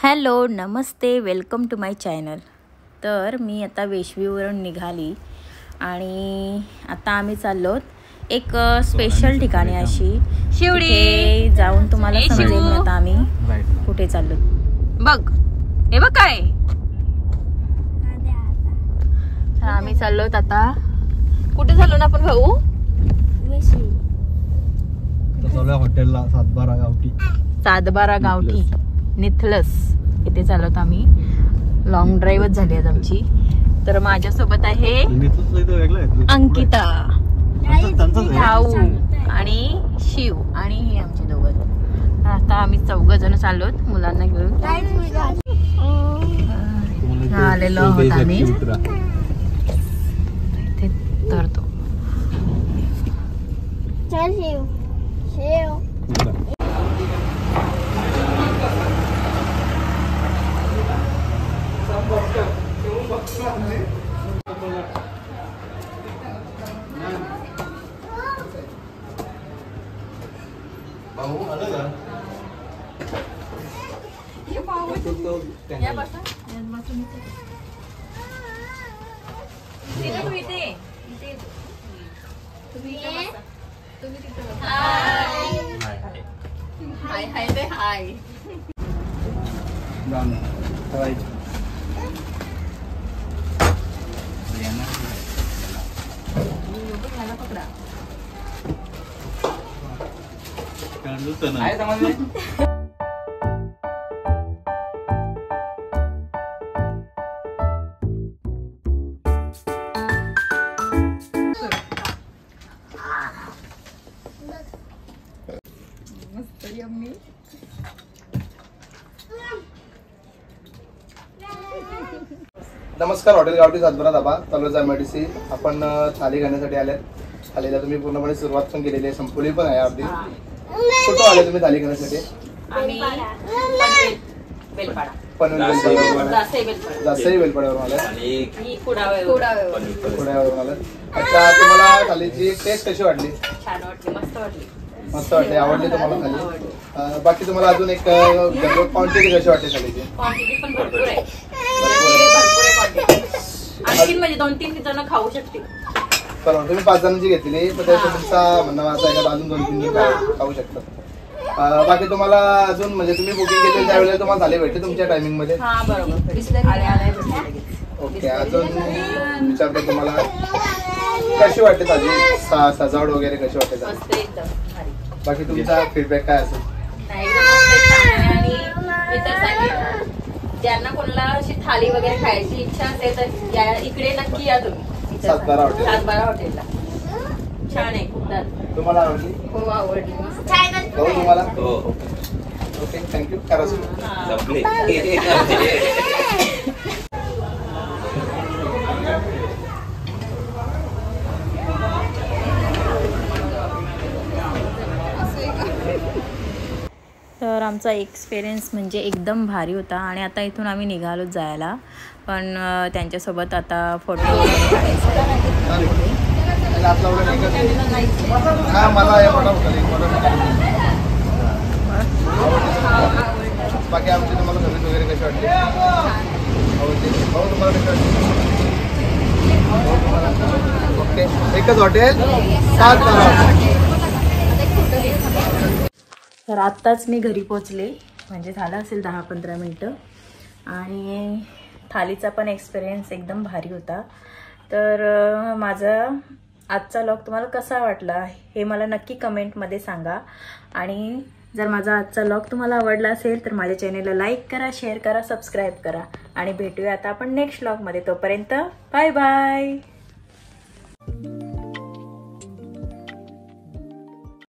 Hello नमस्ते, welcome to my channel. तर मी आता वेशवीवरून निघाली आणि आता आम्ही चाललो एक स्पेशल ठिकाणी अशी शिवडी जाऊन तुम्हाला समजेल मी आता आम्ही कुठे चाललो। बघ हे बघ काय आम्ही चाललो आता कुठे चाललो ना आपण भाऊ? हॉटेलला सातबारा गावठी निथलस इथे चालवत आम्ही। लॉंग ड्राईव्हच झाली आज आमची। तर माझ्यासोबत आहे अंकिता, भाऊ आणि शिव आणि हे आमचे दोघं। आता आम्ही 4 जण चाललोत मुलांना घेऊन। आलेलो आहोत आम्ही इथे तरतो। चल शिव शिव नमस्कार, हॉटेल गावठी सातबारा धाबा तलोजा मेडिसी। आपण थाली खाण्यासाठी आले। थालीला तुम्ही पूर्णपणे सुरुवात पण केलेली आहे, संपवली पण आहे अर्धी। कुठं आले तुम्ही थाली खाण्यासाठी? पनवेल जासई बेलपाड्यावरून आले। कुडावरून आले। अच्छा, तुम्हाला थालीची टेस्ट कशी वाटली? छान वाटली, मस्त वाटली। मस्त वाटली, आवडली तुम्हाला थाली? बाकी तुम्हाला अजून एक क्वांटिटी कशी वाटते थालीची? क्वांटिटी पण भरपूर आहे, भरपूर आहे क्वांटिटी। आणखी म्हणजे 2-3 जण खाऊ शकतील। बरोबर, तुम्ही 5 जणांची घेतली तर त्याचा तुमचा म्हणणं असं आहे का अजून 2-3 जण खाऊ शकतात। बाकी तुम्हाला अजून म्हणजे तुम्ही बुकिंग केली त्यावेळेला तुम्हाला थाली भेटते तुमच्या टायमिंग मध्ये? हां बरोबर। ओके, अजून विचारतो तुम्हाला कशी वाटते थाली, सजावट वगैरे कशी वाटते? मस्त एकदम भारी। बाकी तुमचा फीडबॅक काय असेल? ज्यांना कोणाला अशी थाली वगैरे खायची इच्छा असेल तर इकडे नक्की या तुम्ही, सातबारा हॉटेलला। छान आहे खूप। तुम्हाला आवडली? हो आवडली, मस्त। हो तुम्हाला? हो। Okay, thank you. करा सुरू। तर आमचा एक्सपिरियन्स म्हणजे एकदम भारी होता आणि आता इथून आम्ही निघालो जायला, पण त्यांच्यासोबत आता फोटो बाकी आमची तुम्हाला सर्विस वगैरे कशी वाटली? ओके, एकच हॉटेल सातबारा। तर आत्ताच मी घरी पोचले, म्हणजे झालं असेल 10-15 मिनटं आणि थालीचा पण एक्सपिरियन्स एकदम भारी होता। तर माझा आजचा व्लॉग तुम्हाला कसा वाटला हे मला नक्की कमेंटमध्ये सांगा। आणि जर माझा आजचा व्लॉग तुम्हाला आवडला असेल तर माझ्या चॅनलला लाईक करा, शेअर करा, सबस्क्राईब करा आणि भेटूया आता आपण नेक्स्ट व्लॉगमध्ये। तोपर्यंत बाय बाय।